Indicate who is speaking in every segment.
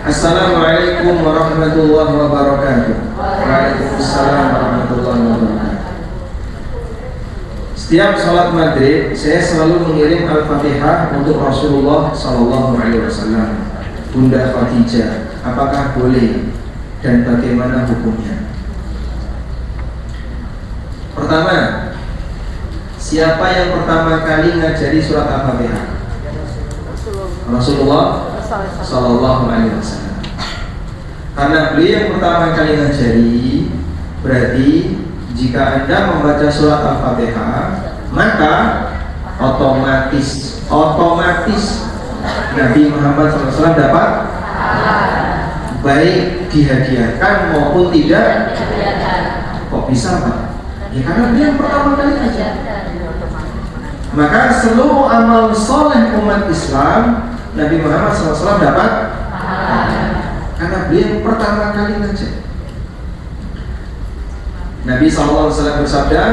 Speaker 1: Assalamualaikum warahmatullahi wabarakatuh. Waalaikumsalam warahmatullahi wabarakatuh. Setiap sholat maghrib saya selalu mengirim Al-Fatihah untuk Rasulullah SAW, Bunda Khadijah. Apakah boleh dan bagaimana hukumnya? Pertama, siapa yang pertama kali ngajari surat Al-Fatihah? Rasulullah SAW. Karena beliau yang pertama kali ngajari, berarti jika Anda membaca surat Al-Fatihah, maka otomatis Nabi Muhammad SAW dapat baik dihadiahkan maupun tidak. Kok bisa, Pak? Ya karena beliau yang pertama kali ngajar. Maka seluruh amal soleh umat Islam Nabi Muhammad SAW dapat karena beliau yang pertama kali ngajar. Nabi SAW bersabda,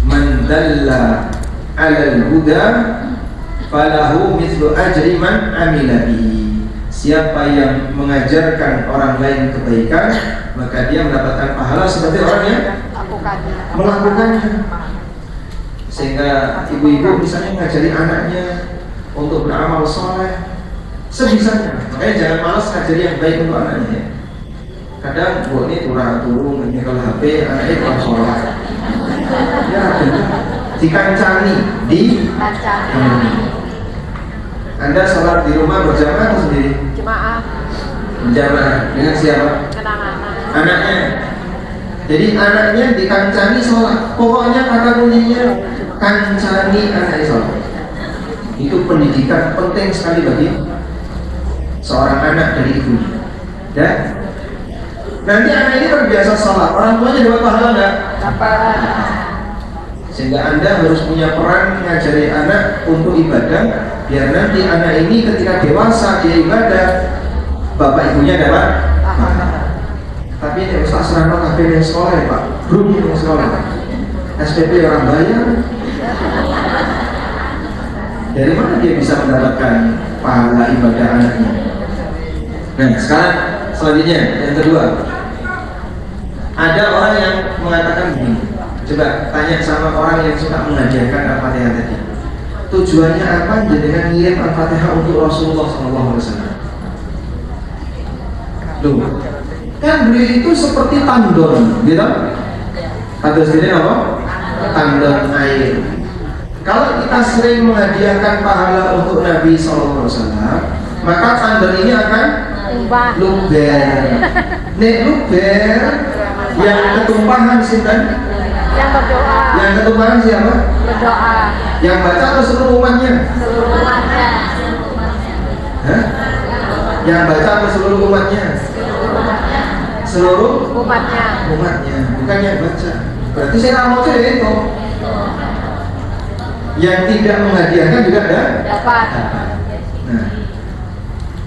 Speaker 1: "Man dalla 'alal huda falahu mithlu ajri man amila bihi." Siapa yang mengajarkan orang lain kebaikan, maka dia mendapatkan pahala seperti orang yang melakukannya. Sehingga ibu-ibu misalnya ngajari anaknya untuk beramal soleh sebisanya. Makanya jangan malas ngajari yang baik untuk anaknya ya. Kadang bu ini turun ini kalau HP anaknya kurang sholat ya dikancani Anda sholat di rumah berjamaah atau sendiri? Berjamaah dengan siapa? Anaknya. Jadi anaknya dikancani sholat. Pokoknya kata kuncinya kancani anaknya sholat. Itu pendidikan penting sekali bagi seorang anak dari ibunya. Ya. Nanti anak ini terbiasa sholat, orang tuanya dapat pahala enggak? Dapat. Sehingga Anda harus punya peran mengajari anak untuk ibadah, biar nanti anak ini ketika dewasa dia ibadah, bapak ibunya dapat pahala. Tapi ini Ustaz Rano kabeh yang sekolah ya Pak, belum yang sekolah. SPP orang bayar. Dari mana dia bisa mendapatkan pahala ibadah anaknya? Nah sekarang selanjutnya yang kedua. Ada orang yang mengatakan begini, coba tanya sama orang yang suka mengajarkan Al-Fatihah tadi, tujuannya apa dengan ngirim Al-Fatihah untuk Rasulullah SAW? Loh, kan beliau itu seperti tandon, gitu? Atau sendiri apa? Tandon air. Kalau kita sering menghadiahkan pahala untuk Nabi SAW, maka tandon ini akan luber. Nek luber, yang ketumpahan sinten?
Speaker 2: Yang berdoa.
Speaker 1: Yang ketumpahan siapa?
Speaker 2: Berdoa.
Speaker 1: Yang baca atau seluruh umatnya?
Speaker 2: Seluruh umatnya.
Speaker 1: Hah? Yang baca atau seluruh umatnya? Seluruh
Speaker 2: umatnya.
Speaker 1: Umatnya, bukan yang baca. Berarti saya nggak mau cerita itu. Yang tidak menghadiahkan juga ada?
Speaker 2: Dapat.
Speaker 1: Nah,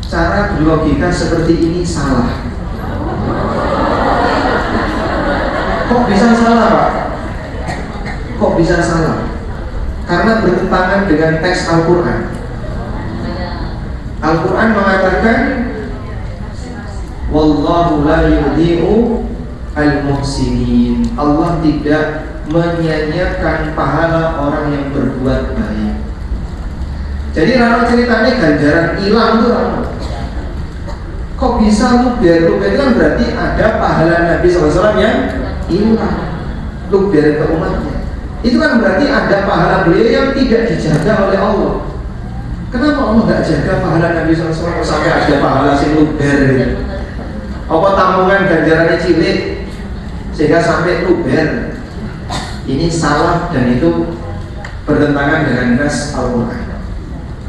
Speaker 1: cara berlogika seperti ini salah. Kok bisa salah, Pak? Kok bisa salah? Karena bertentangan dengan teks Al-Quran. Al-Quran mengatakan, "Wallahu la yudhi'u al-muhsinin." Allah tidak menyia-nyiakan pahala orang yang berbuat baik. Jadi Rano ceritanya ganjaran hilang tuh Rano. Kok bisa luber? Luber itu kan berarti ada pahala Nabi SAW yang hilang. Luber ke umatnya. Itu kan berarti ada pahala beliau yang tidak dijaga oleh Allah. Kenapa Allah nggak jaga pahala Nabi SAW sampai ada pahala si luber? Apa tambungan ganjarannya cilik sehingga sampai luber? Ini salah dan itu bertentangan dengan nas Al-Quran.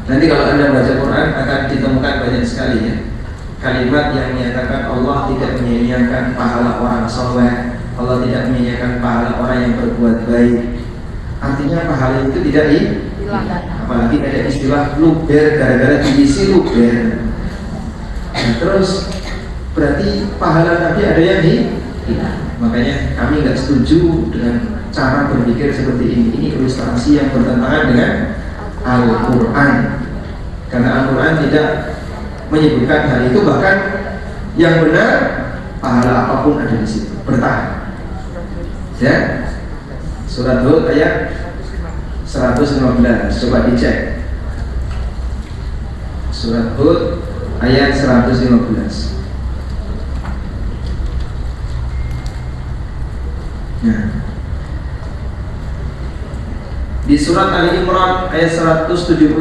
Speaker 1: Nanti kalau Anda baca Quran akan ditemukan banyak sekali ya kalimat yang menyatakan Allah tidak menyia-nyiakan pahala orang soleh, Allah tidak menyia-nyiakan pahala orang yang berbuat baik. Artinya pahala itu tidak hilang. Apalagi ada istilah luber gara-gara diisi luber. Nah, terus berarti pahala Nabi ada yang hilang. Makanya kami nggak setuju dengan cara berpikir seperti ini. Ini ilustrasi yang bertentangan dengan Al-Quran. Karena Al-Quran tidak menyebutkan hal itu, bahkan yang benar pahala apapun ada di situ. Bertahan. Ya. Surat Hud ayat 115. Coba dicek. Surat Hud ayat 115. Nah. Di surat Ali Imran ayat 171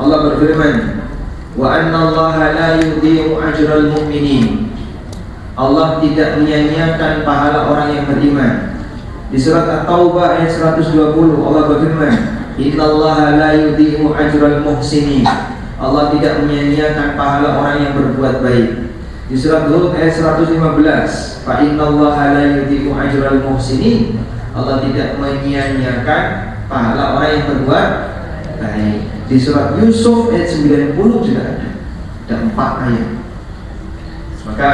Speaker 1: Allah berfirman, wa annallaha la yudhi'u ajral mu'minin. Allah tidak menyia-nyiakan pahala orang yang beriman. Di surat At-Taubah ayat 120 Allah berfirman, innallaha la yudhi'u ajral muhsinin. Allah tidak menyia-nyiakan pahala orang yang berbuat baik. Di surat Hud ayat 115, fa innallaha la yudhi'u ajral muhsinin. Allah tidak menyia-nyiakan pahala orang yang berbuat baik. Di surat Yusuf ayat 90 juga ada 4 ayat. Maka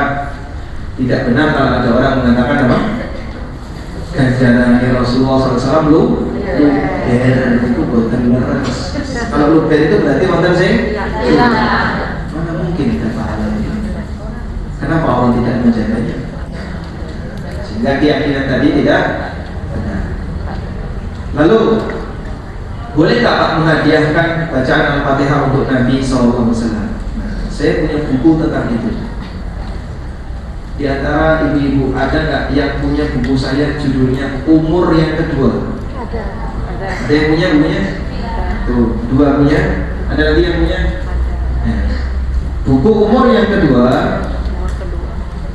Speaker 1: tidak benar kalau ada orang mengatakan apa? Ganjaran Rasulullah SAW lu itu buatan leres. Kalau lu itu berarti mantan sih? Mana mungkin kita pahalanya? Kenapa Allah tidak menjaganya? Sehingga keyakinan tadi tidak benar. Lalu bolehkah Pak menghadiahkan bacaan Al-Fatihah untuk Nabi SAW? Saya punya buku tentang itu. Di antara ibu-ibu ada nggak yang punya buku saya judulnya Umur yang Kedua?
Speaker 2: Ada.
Speaker 1: Ada yang punya bukunya? Tuh, 2 punya. Ada lagi yang punya? Nah, buku Umur yang Kedua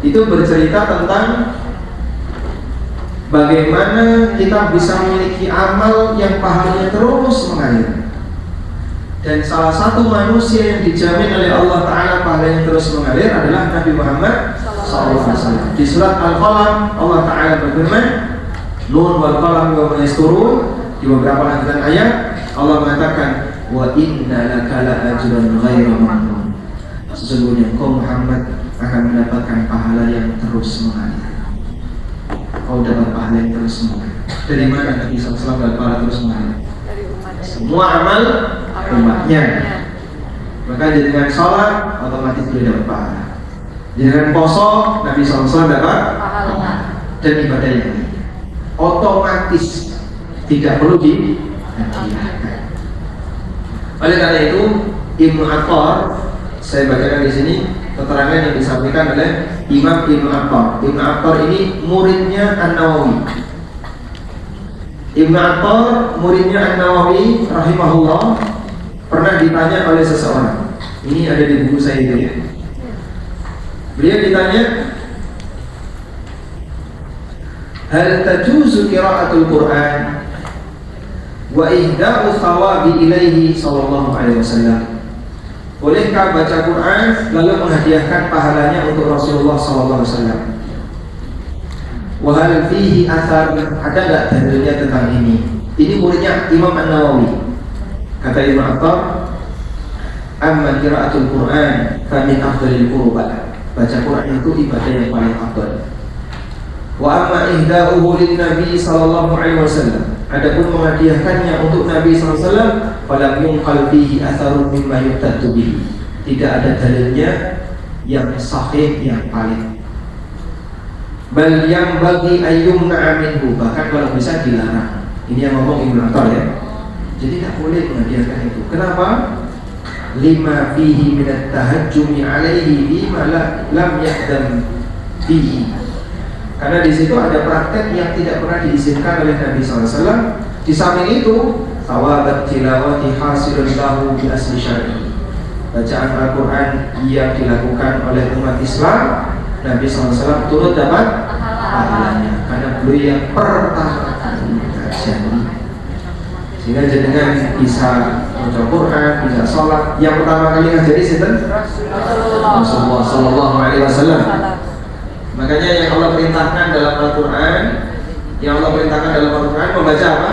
Speaker 1: itu bercerita tentang bagaimana kita bisa memiliki amal yang pahalanya terus mengalir. Dan salah satu manusia yang dijamin oleh Allah Ta'ala pahalanya terus mengalir adalah Nabi Muhammad SAW. Di surat Al-Qalam Allah Ta'ala berfirman, Nun wal qalam wa ma yasturun. Di beberapa lanjutan ayat Allah mengatakan, wa inna laka la ajran ghaira mamnun. Sesungguhnya engkau Muhammad akan mendapatkan pahala yang terus mengalir. Kau dapat pahala yang terus mengalir. Dari mana Nabi SAW dapat pahala terus mengalir?
Speaker 2: Dari umat.
Speaker 1: Semua amal umatnya. Maka dengan sholat otomatis dia dapat pahala. Dengan poso Nabi SAW dapat pahala. Dan ibadah yang lain otomatis tidak perlu dihadiahkan. Oleh karena itu Ibnu Attar, saya bacakan di sini keterangan yang disampaikan oleh Imam Ibnu Attar. Ibnu Attar ini muridnya An-Nawawi. Ibnu Attar muridnya An-Nawawi rahimahullah pernah ditanya oleh seseorang. Ini ada di buku saya itu ya. Beliau ditanya, hal tajuzu qira'atul Qur'an wa ihda'u thawabi ilaihi sallallahu alaihi wasallam. Bolehkah baca Quran lalu menghadiahkan pahalanya untuk Rasulullah sallallahu alaihi wasallam? Wa hal fihi athar, ada enggak dalilnya tentang ini? Ini muridnya Imam An-Nawawi. Kata Ibnu Attar, amma qira'atul Quran fa min afdhalil qurbat. Baca Quran itu ibadah yang paling afdal. Wa amma ihda'uhu lin Nabi sallallahu alaihi wasallam. Adapun menghadiahkannya untuk Nabi sallallahu alaihi wasallam, falam yunqal fihi atharun mimma yuqtadu bihi. Tidak ada dalilnya yang sahih yang valid. Bal yang bagi ayyumna minhu, bahkan kalau bisa dilarang. Ini yang ngomong Ibnu Attar ya. Jadi tidak boleh menghadiahkan itu. Kenapa? Lima fihi minat tahajjumi alaihi bima lam yahdam fihi. Karena di situ ada praktek yang tidak pernah diizinkan oleh Nabi SAW. Di samping itu, tawabat tilawati hasilun lahu bi asli syar'i. Bacaan Al-Quran yang dilakukan oleh umat Islam, Nabi SAW turut dapat pahalanya karena beliau yang pertama kali ngajari. Sehingga jenengan bisa baca Quran, bisa sholat. Yang pertama kali ngajari sinten? Rasulullah Sallallahu Alaihi Wasallam. Makanya yang Allah perintahkan dalam Al-Quran, membaca apa?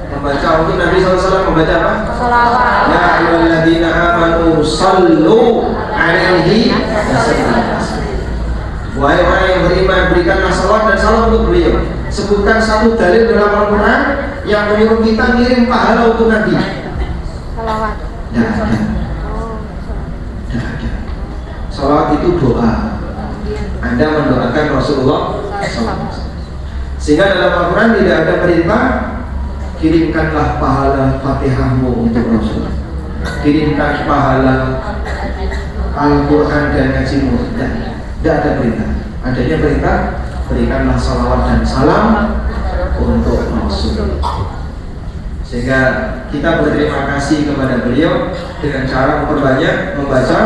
Speaker 1: Membaca untuk Nabi SAW membaca apa?
Speaker 2: Salawat.
Speaker 1: Ya ayyuhalladzina amanu sallu alaihi wasallam. Wahai orang yang beriman, berikanlah salawat dan salam untuk beliau. Sebutkan satu dalil dalam Al-Quran yang menyuruh kita ngirim pahala untuk Nabi.
Speaker 2: Salawat.
Speaker 1: Ya, ada. Salawat itu doa. Anda mendoakan Rasulullah SAW. Sehingga dalam Al-Quran tidak ada perintah kirimkanlah pahala Fatihahmu untuk Rasul, kirimkan pahala Al-Quran dan ngajimu. Tidak ada perintah. Adanya perintah berikanlah salawat dan salam untuk Rasul. Sehingga kita berterima kasih kepada beliau dengan cara memperbanyak membaca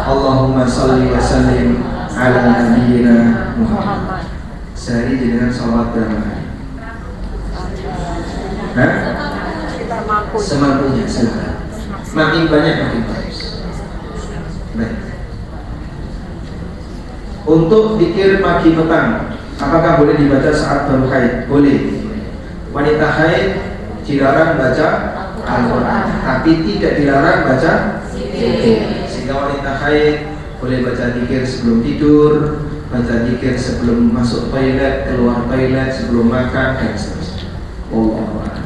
Speaker 1: Allahumma salli wa sallim ala nabiyyina Muhammad. Sehari dengan salawat berapa kali? Hah? Semampunya, silakan. Makin banyak makin bagus. Baik. Untuk zikir pagi petang, apakah boleh dibaca saat baru haid? Boleh. Wanita haid dilarang baca Al-Quran, tapi tidak dilarang baca zikir. Sehingga wanita haid boleh baca zikir sebelum tidur, baca zikir sebelum masuk toilet, keluar toilet, sebelum makan dan seterusnya. Wallahu a'lam.